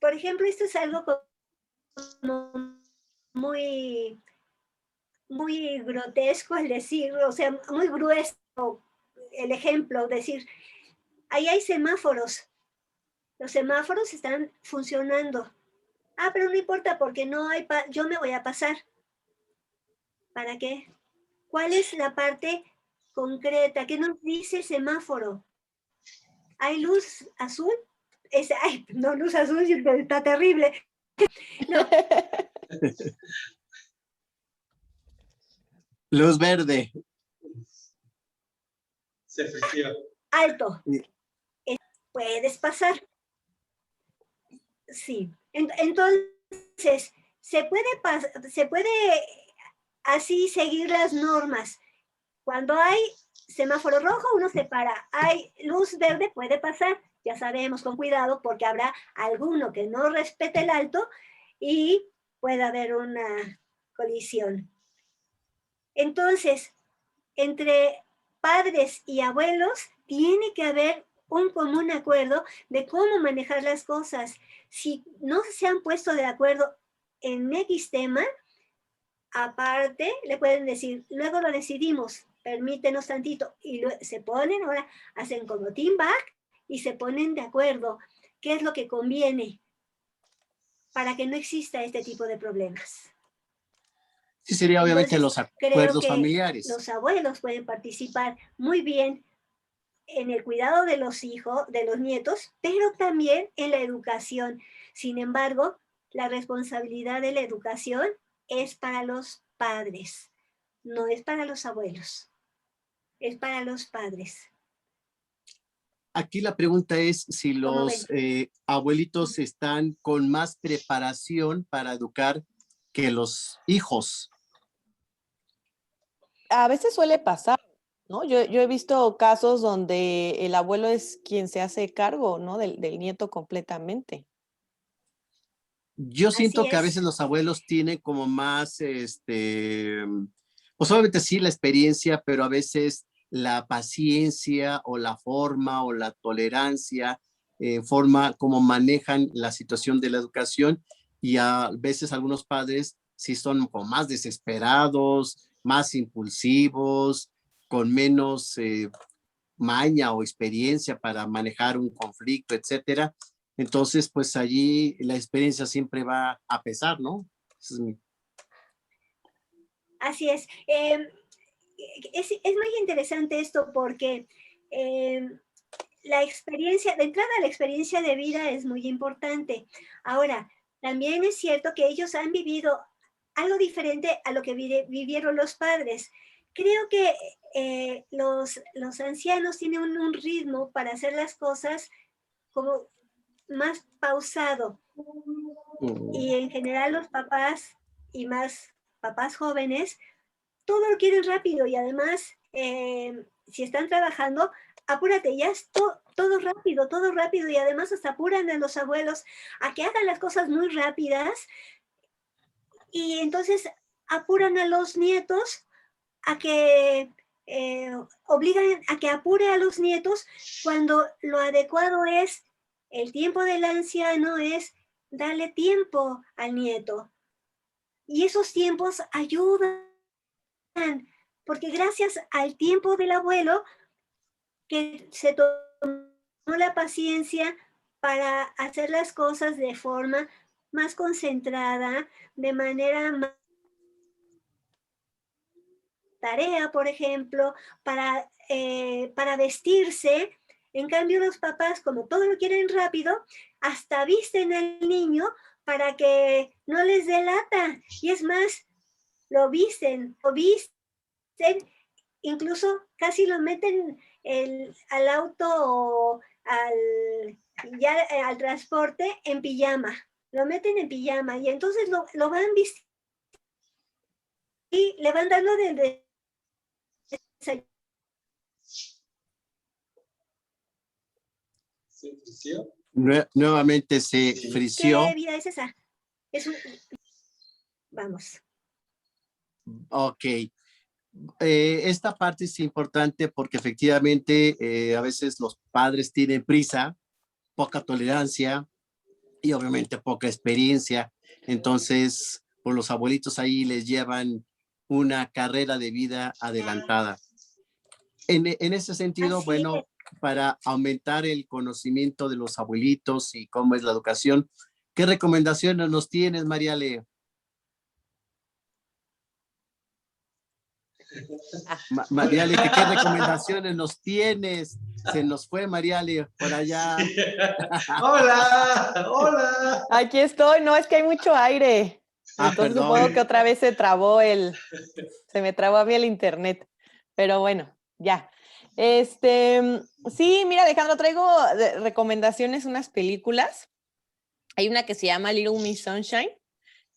Por ejemplo, esto es algo como muy, muy grotesco el decir, o sea, muy grueso el ejemplo, decir, ahí hay semáforos, los semáforos están funcionando. Ah, pero no importa porque no hay, yo me voy a pasar. ¿Para qué? ¿Cuál es la parte concreta? ¿Qué nos dice el semáforo? ¿Hay luz azul? Ay, no, luz azul está terrible. No. Luz verde. Se frició. Alto. Puedes pasar. Sí. Entonces, se puede así seguir las normas. Cuando hay semáforo rojo, uno se para. Hay luz verde, puede pasar. Ya sabemos, con cuidado, porque habrá alguno que no respete el alto y puede haber una colisión. Entonces, entre padres y abuelos tiene que haber un común acuerdo de cómo manejar las cosas. Si no se han puesto de acuerdo en X tema, aparte le pueden decir, luego lo decidimos, permítenos tantito, y se ponen, ahora hacen como team back y se ponen de acuerdo qué es lo que conviene para que no exista este tipo de problemas. Sí, sería obviamente Entonces, los creo acuerdos que familiares. los abuelos pueden participar muy bien en el cuidado de los hijos, de los nietos, pero también en la educación. Sin embargo, la responsabilidad de la educación es para los padres, no es para los abuelos, es para los padres. Aquí la pregunta es si ¿Cómo ven? los abuelitos están con más preparación para educar que los hijos. A veces suele pasar, ¿no? Yo he visto casos donde el abuelo es quien se hace cargo, ¿no? Del nieto completamente. Yo Así siento que a es. veces los abuelos tienen como más, pues obviamente sí la experiencia, pero a veces la paciencia o la forma o la tolerancia, forma como manejan la situación de la educación y a veces algunos padres sí son como más desesperados, más impulsivos, con menos maña o experiencia para manejar un conflicto, etcétera. Entonces, pues allí la experiencia siempre va a pesar, ¿no? Así es. Es muy interesante esto porque la experiencia, de entrada la experiencia de vida es muy importante. Ahora, también es cierto que ellos han vivido algo diferente a lo que vivieron los padres. Creo que los ancianos tienen un ritmo para hacer las cosas como más pausado. Y en general los papás y más papás jóvenes, todo lo quieren rápido y además, si están trabajando, apúrate, ya es todo rápido y además hasta apuran a los abuelos a que hagan las cosas muy rápidas y entonces apuran a los nietos a que obligan a que apure a los nietos cuando lo adecuado es el tiempo del anciano es darle tiempo al nieto. Y esos tiempos ayudan, porque gracias al tiempo del abuelo que se tomó la paciencia para hacer las cosas de forma más concentrada, de manera más tarea, por ejemplo, para vestirse. En cambio, los papás, como todo lo quieren rápido, hasta visten al niño para que no les dé lata. Y es más, lo visten, incluso casi lo meten al auto o al transporte en pijama. Lo meten en pijama y entonces lo van vistiendo y le van dando del desayuno. ¿Se frició? Nuevamente se frició. ¿Qué vida es esa? Vamos. Ok. Esta parte es importante porque efectivamente a veces los padres tienen prisa, poca tolerancia y obviamente poca experiencia. Entonces, por los abuelitos ahí les llevan una carrera de vida adelantada. En ese sentido, bueno, para aumentar el conocimiento de los abuelitos y cómo es la educación, ¿qué recomendaciones nos tienes, Mariale? Mariale, ¿qué recomendaciones nos tienes? Se nos fue Mariale por allá. Sí. Hola, hola. Aquí estoy, no, es que hay mucho aire. Entonces perdón. supongo que otra vez se me trabó a mí el internet. Pero bueno, ya. Sí, mira, Alejandro, traigo recomendaciones, unas películas. Hay una que se llama Little Miss Sunshine.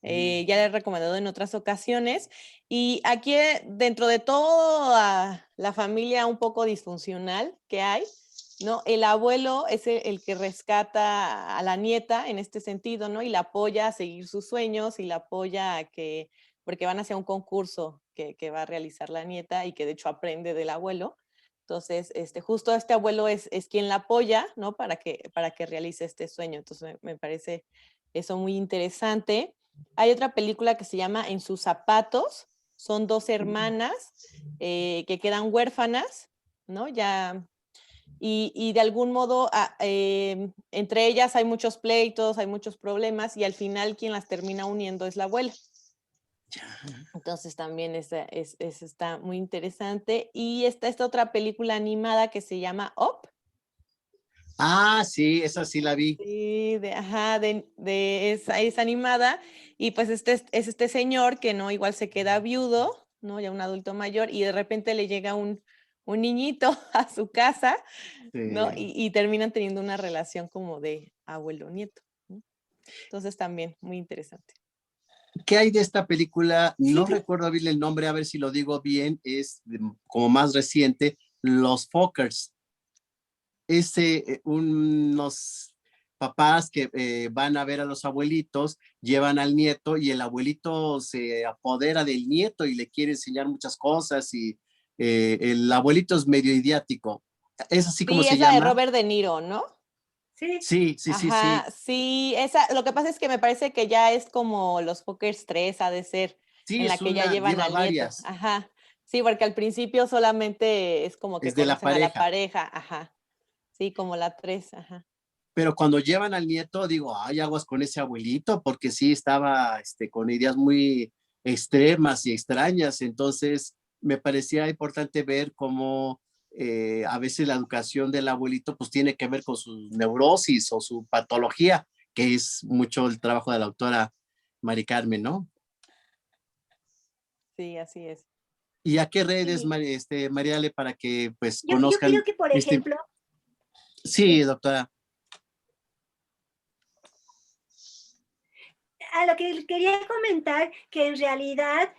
Ya la he recomendado en otras ocasiones. Y aquí, dentro de toda la familia un poco disfuncional que hay, ¿no? El abuelo es el que rescata a la nieta en este sentido, ¿no? Y la apoya a seguir sus sueños y la apoya porque van hacia un concurso que va a realizar la nieta y que de hecho aprende del abuelo. Entonces, justo este abuelo es quien la apoya, ¿no? Para que realice este sueño. Entonces, me parece eso muy interesante. Hay otra película que se llama En sus zapatos. Son dos hermanas que quedan huérfanas, ¿no? Y de algún modo entre ellas hay muchos pleitos, hay muchos problemas y al final quien las termina uniendo es la abuela. Entonces también está muy interesante. Y está esta otra película animada que se llama Up. Ah, sí, esa sí la vi. Sí, es animada y pues es este señor que no igual se queda viudo, ¿no? Ya un adulto mayor y de repente le llega un niñito a su casa, ¿no? Sí. Y terminan teniendo una relación como de abuelo-nieto, ¿no? Entonces también muy interesante. ¿Qué hay de esta película? No Sí. recuerdo bien el nombre, a ver si lo digo bien, es como más reciente, Los Fockers. Unos papás que van a ver a los abuelitos, llevan al nieto y el abuelito se apodera del nieto y le quiere enseñar muchas cosas y el abuelito es medio idiático. ¿Es así como Sí, se es la de llama? Robert De Niro, ¿no? Sí. Sí, sí, sí, sí. Ajá, sí, lo que pasa es que me parece que ya es como los Fockers 3, ha de ser, Sí, en la que ya llevan lleva al nieto. varias, Ajá, sí, porque al principio solamente es como que es de la conocen a la pareja. pareja, ajá, sí, como la 3, ajá. Pero cuando llevan al nieto, digo, ay, aguas con ese abuelito, porque sí estaba con ideas muy extremas y extrañas. Entonces, me parecía importante ver cómo a veces la educación del abuelito pues tiene que ver con su neurosis o su patología, que es mucho el trabajo de la autora Mari Carmen, ¿no? Sí, así es. ¿Y a qué redes, Sí. Mariale, para que pues Yo conozcan creo que, por ejemplo, Sí, doctora. a lo que quería comentar, que en realidad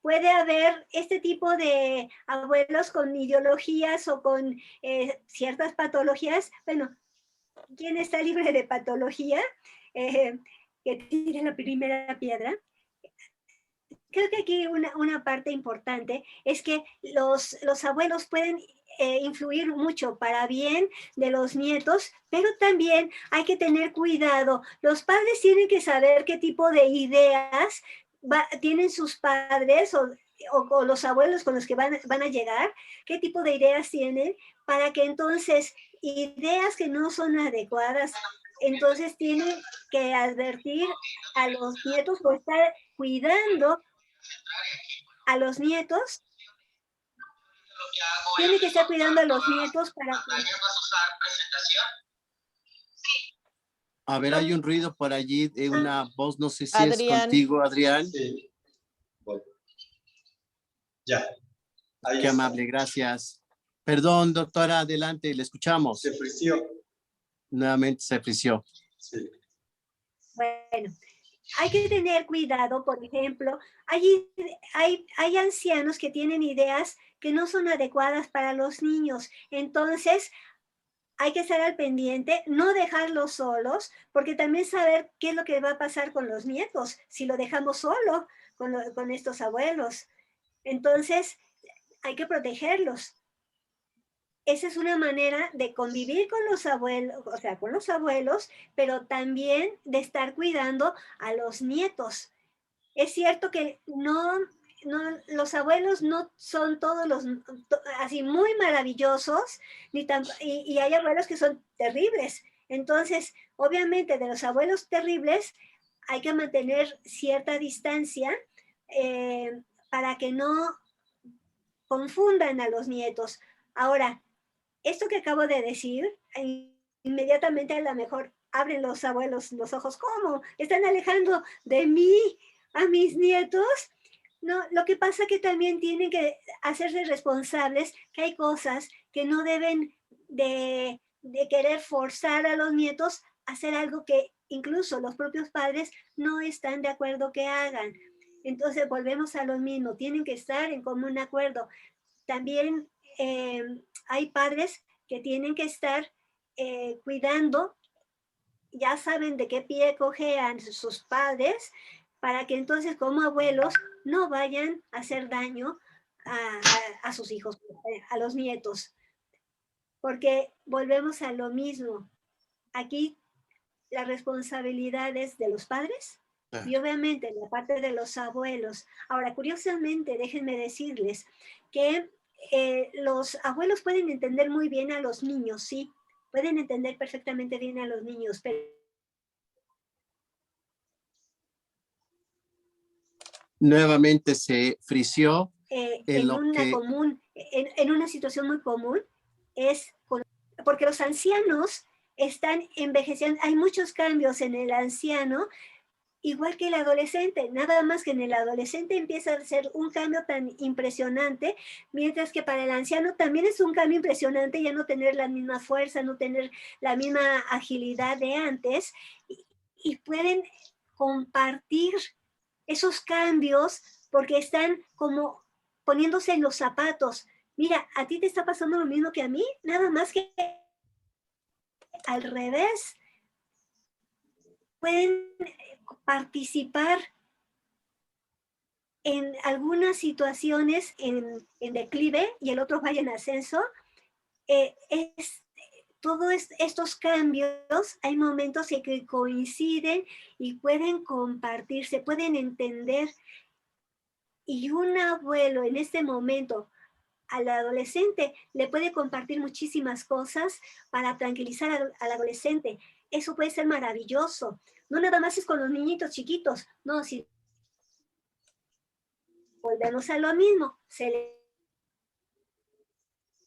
puede haber este tipo de abuelos con ideologías o con ciertas patologías. Bueno, ¿quién está libre de patología? Que tire la primera piedra. Creo que aquí una parte importante es que los abuelos pueden influir mucho para bien de los nietos, pero también hay que tener cuidado. Los padres tienen que saber qué tipo de ideas tienen sus padres o los abuelos con los que van a llegar, qué tipo de ideas tienen, para que entonces ideas que no son adecuadas, entonces tienen que advertir a los nietos o estar cuidando a los nietos, tiene que estar cuidando a los nietos para que... A ver, hay un ruido por allí de una voz, no sé si Adrián. es contigo, Adrián. Sí. Bueno. Ya. Ahí Qué está. amable, gracias. Perdón, doctora, adelante, le escuchamos. Se frició. Nuevamente se frició. Sí. Bueno, hay que tener cuidado, por ejemplo, hay ancianos que tienen ideas que no son adecuadas para los niños, entonces hay que estar al pendiente, no dejarlos solos, porque también saber qué es lo que va a pasar con los nietos, si lo dejamos solo con estos abuelos. Entonces, hay que protegerlos. Esa es una manera de convivir con los abuelos, o sea, con los abuelos, pero también de estar cuidando a los nietos. Es cierto que los abuelos no son todos así muy maravillosos, y hay abuelos que son terribles. Entonces, obviamente, de los abuelos terribles hay que mantener cierta distancia para que no confundan a los nietos. Ahora, esto que acabo de decir, inmediatamente a lo mejor abren los abuelos los ojos. ¿Cómo? ¿Están alejando de mí a mis nietos? No, lo que pasa es que también tienen que hacerse responsables que hay cosas que no deben de querer forzar a los nietos a hacer algo que incluso los propios padres no están de acuerdo que hagan. Entonces volvemos a lo mismo, tienen que estar en común acuerdo. También hay padres que tienen que estar cuidando, ya saben de qué pie cojean sus padres, para que entonces como abuelos no vayan a hacer daño a sus hijos, a los nietos. Porque volvemos a lo mismo. Aquí la responsabilidad es de los padres y obviamente la parte de los abuelos. Ahora, curiosamente, déjenme decirles que los abuelos pueden entender muy bien a los niños, sí, pueden entender perfectamente bien a los niños, pero Nuevamente se frició en una situación muy común porque los ancianos están envejeciendo, hay muchos cambios en el anciano, igual que el adolescente, nada más que en el adolescente empieza a ser un cambio tan impresionante, mientras que para el anciano también es un cambio impresionante ya no tener la misma fuerza, no tener la misma agilidad de antes, y pueden compartir esos cambios porque están como poniéndose en los zapatos. Mira, a ti te está pasando lo mismo que a mí, nada más que al revés. Pueden participar en algunas situaciones en declive y el otro vaya en ascenso. Todos estos cambios, hay momentos en que coinciden y pueden compartirse, pueden entender. Y un abuelo en este momento al adolescente le puede compartir muchísimas cosas para tranquilizar al adolescente. Eso puede ser maravilloso. No nada más es con los niñitos chiquitos, no, si volvemos a lo mismo,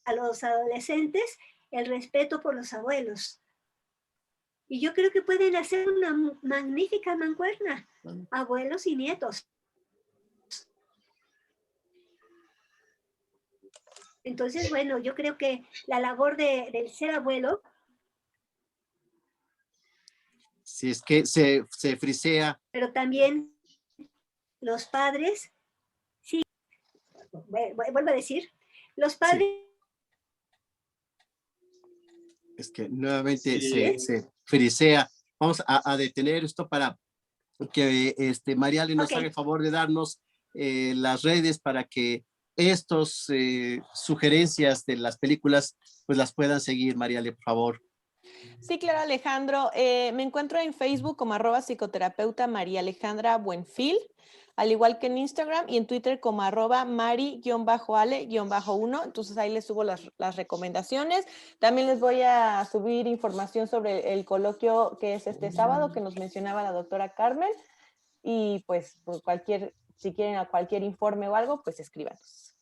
a los adolescentes el respeto por los abuelos. Y yo creo que pueden hacer una magnífica mancuerna, abuelos y nietos. Entonces, bueno, yo creo que la labor del ser abuelo. Sí. Si es que se frisea. Pero también los padres, sí, vuelvo a decir, los padres... Sí. Es que nuevamente Sí. se frisea. Vamos a detener esto para que Mariale nos haga el favor de darnos las redes para que estos sugerencias de las películas pues las puedan seguir, Mariale, por favor. Sí, claro, Alejandro. Me encuentro en Facebook como @psicoterapeuta María Alejandra Buenfil, al igual que en Instagram y en Twitter como @mari_ale_1. Entonces ahí les subo las recomendaciones. También les voy a subir información sobre el coloquio que es este sábado, que nos mencionaba la doctora Carmen. Y pues si quieren a cualquier informe o algo, pues escríbanos.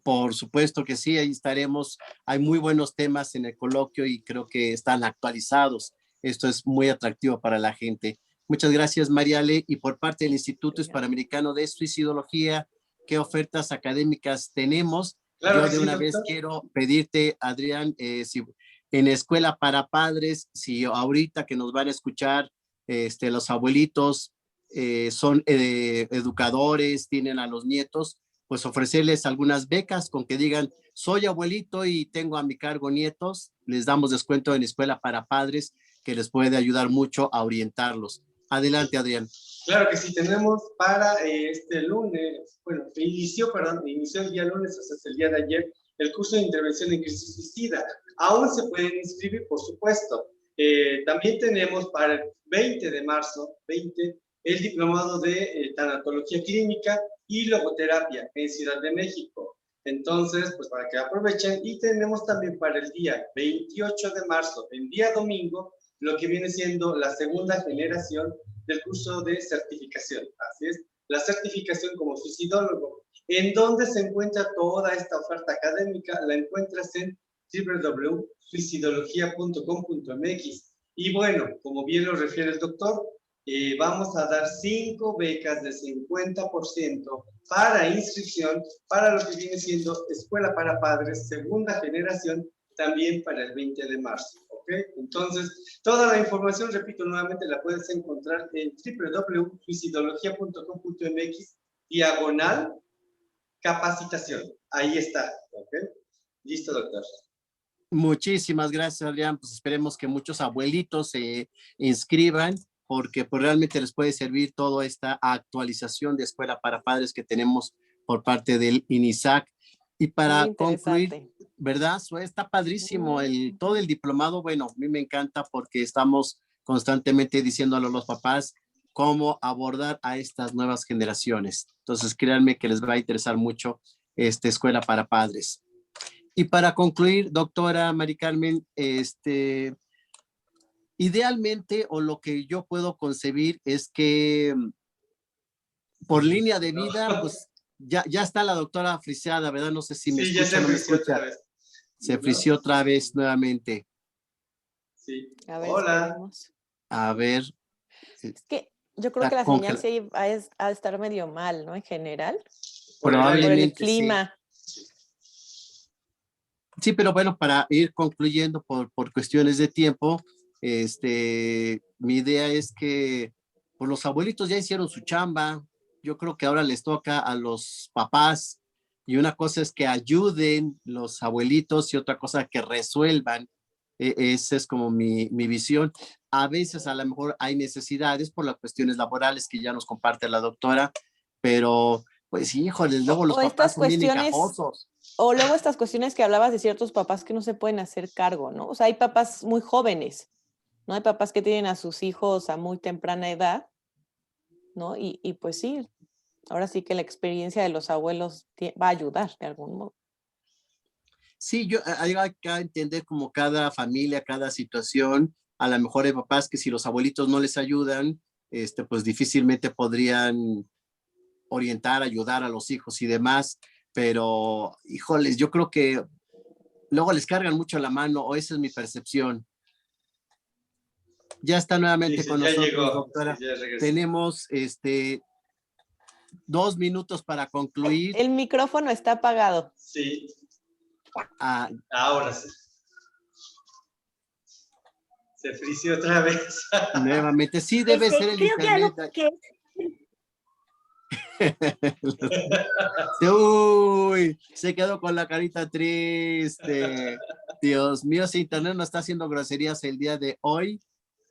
Por supuesto que sí, ahí estaremos. Hay muy buenos temas en el coloquio y creo que están actualizados. Esto es muy atractivo para la gente. Muchas gracias, Mariale. Y por parte del Instituto Hispanoamericano de Suicidología, ¿qué ofertas académicas tenemos? Claro Yo que de sí, una doctor. vez quiero pedirte, Adrián, si en Escuela para Padres, si ahorita que nos van a escuchar los abuelitos son educadores, tienen a los nietos, pues ofrecerles algunas becas con que digan, soy abuelito y tengo a mi cargo nietos, les damos descuento en Escuela para Padres que les puede ayudar mucho a orientarlos. Adelante, Adrián. Claro que sí, tenemos para este lunes, bueno, inició el día lunes, o sea, es el día de ayer, el curso de intervención en crisis suicida. Aún se pueden inscribir, por supuesto. También tenemos para el 20 de marzo, el diplomado de tanatología clínica y logoterapia en Ciudad de México. Entonces, pues para que aprovechen. Y tenemos también para el día 28 de marzo, el día domingo, lo que viene siendo la segunda generación del curso de certificación. Así es, la certificación como suicidólogo. ¿En dónde se encuentra toda esta oferta académica? La encuentras en www.suicidología.com.mx. Y bueno, como bien lo refiere el doctor, vamos a dar 5 becas de 50% para inscripción para lo que viene siendo Escuela para Padres, segunda generación, también para el 20 de marzo. ¿Ok? Entonces, toda la información, repito nuevamente, la puedes encontrar en www.suicidología.com.mx/capacitación. Ahí está. ¿Ok? Listo, doctor. Muchísimas gracias, Adrián. Pues esperemos que muchos abuelitos se inscriban porque pues, realmente les puede servir toda esta actualización de Escuela para Padres que tenemos por parte del INISAC. Y para concluir, ¿verdad? Está padrísimo todo el diplomado. Bueno, a mí me encanta porque estamos constantemente diciéndole a los papás cómo abordar a estas nuevas generaciones. Entonces, créanme que les va a interesar mucho esta Escuela para Padres. Y para concluir, doctora Mari Carmen, idealmente o lo que yo puedo concebir es que por línea de vida, pues ya está la doctora friseada, ¿verdad? No sé si me escucha o no me escucha. Se frició otra vez nuevamente. Sí. A ver, hola. esperemos. A ver. Es que yo creo que la señal sí ha de estar medio mal, ¿no? En general. Probablemente por el clima. Sí. Sí, pero bueno, para ir concluyendo por cuestiones de tiempo, mi idea es que pues, los abuelitos ya hicieron su chamba. Yo creo que ahora les toca a los papás y una cosa es que ayuden los abuelitos y otra cosa que resuelvan. Esa es como mi visión. A veces a lo mejor hay necesidades por las cuestiones laborales que ya nos comparte la doctora, pero pues híjole, luego los papás son bien encajosos. O luego estas cuestiones que hablabas de ciertos papás que no se pueden hacer cargo, ¿no? O sea, hay papás muy jóvenes, ¿no? Hay papás que tienen a sus hijos a muy temprana edad, ¿no? Y pues sí, ahora sí que la experiencia de los abuelos va a ayudar de algún modo. Sí, hay que entender como cada familia, cada situación. A lo mejor hay papás que si los abuelitos no les ayudan, pues difícilmente podrían orientar, ayudar a los hijos y demás. Pero, híjoles, yo creo que luego les cargan mucho la mano, o esa es mi percepción. Ya está nuevamente con nosotros, llegó, doctora. Sí, tenemos 2 minutos para concluir. El micrófono está apagado. Sí. Ahora sí. Se frició otra vez. Nuevamente, sí debe ser el creo que algo internet. que Uy, se quedó con la carita triste. Dios mío, ese internet no está haciendo groserías el día de hoy,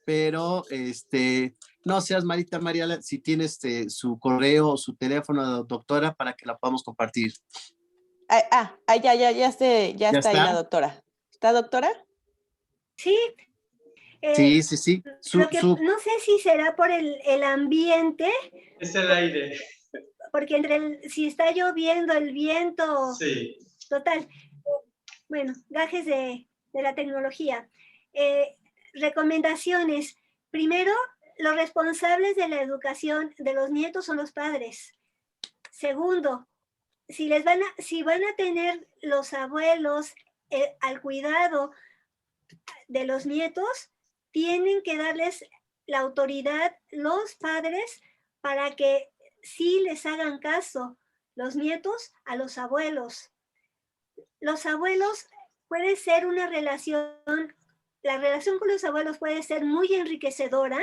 pero no seas malita, María, si tienes su correo o su teléfono, doctora, para que la podamos compartir. Ya ¿Ya está ahí la está? doctora. ¿Está, doctora? sí, Sí, sí, sí. lo que no sé si será por el ambiente, Es el aire. porque si está lloviendo, el viento, Sí. total. Bueno, gajes de la tecnología. Recomendaciones. Primero, los responsables de la educación de los nietos son los padres. Segundo, si van a tener los abuelos al cuidado de los nietos, tienen que darles la autoridad los padres para que sí les hagan caso los nietos a los abuelos. Los abuelos puede ser una relación, la relación con los abuelos puede ser muy enriquecedora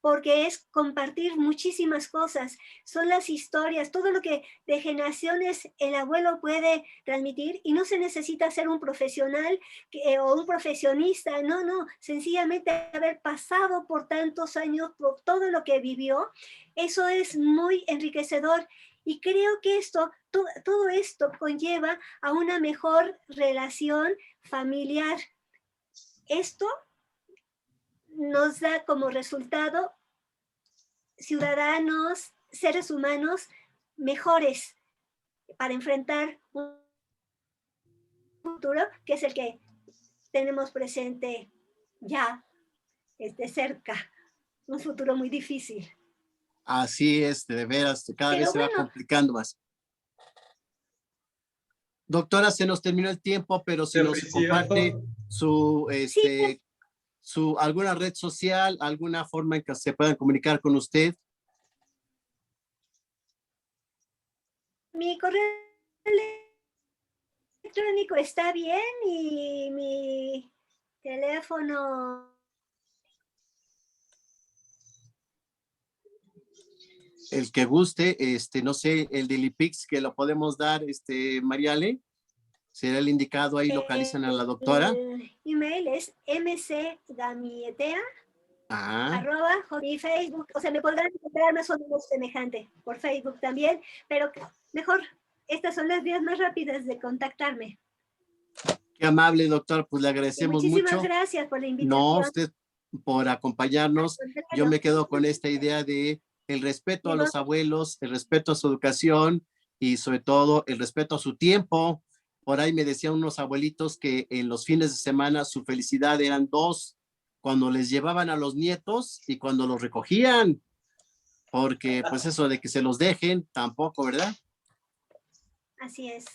porque es compartir muchísimas cosas, son las historias, todo lo que de generaciones el abuelo puede transmitir y no se necesita ser un profesional o un profesionista, no, sencillamente haber pasado por tantos años, por todo lo que vivió, eso es muy enriquecedor. Y creo que todo esto conlleva a una mejor relación familiar. Esto nos da como resultado ciudadanos, seres humanos mejores para enfrentar un futuro que es el que tenemos presente ya cerca, un futuro muy difícil. Así es, de veras, cada vez se va complicando más. Doctora, se nos terminó el tiempo, pero si nos comparte alguna red social, alguna forma en que se puedan comunicar con usted. Mi correo electrónico está bien y mi teléfono. El que guste, no sé, el de Lipix, que lo podemos dar, Mariale, será el indicado, ahí localizan a la doctora. El email es mcgamietea @ Facebook, o sea, me podrán encontrar más o menos semejante por Facebook también, pero mejor, estas son las vías más rápidas de contactarme. Qué amable, doctor, pues le agradecemos mucho. Muchísimas gracias por la invitación. No, usted por acompañarnos. Yo me quedo con esta idea de el respeto a los abuelos, el respeto a su educación y sobre todo el respeto a su tiempo. Por ahí me decían unos abuelitos que en los fines de semana su felicidad eran dos, cuando les llevaban a los nietos y cuando los recogían, porque pues eso de que se los dejen, tampoco, ¿verdad? Así es.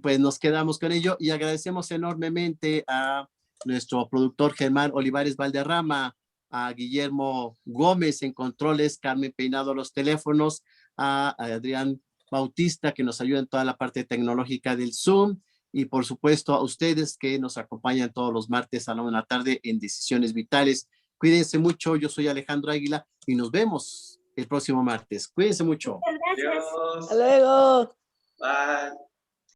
Pues nos quedamos con ello y agradecemos enormemente a nuestro productor Germán Olivares Valderrama, a Guillermo Gómez en controles, Carmen Peinado a los teléfonos, a Adrián Bautista que nos ayuda en toda la parte tecnológica del Zoom y por supuesto a ustedes que nos acompañan todos los martes a la 1 de la tarde en Decisiones Vitales. Cuídense mucho, yo soy Alejandro Águila y nos vemos el próximo martes. Cuídense mucho. Muchas gracias. Adiós. Hasta luego. Bye.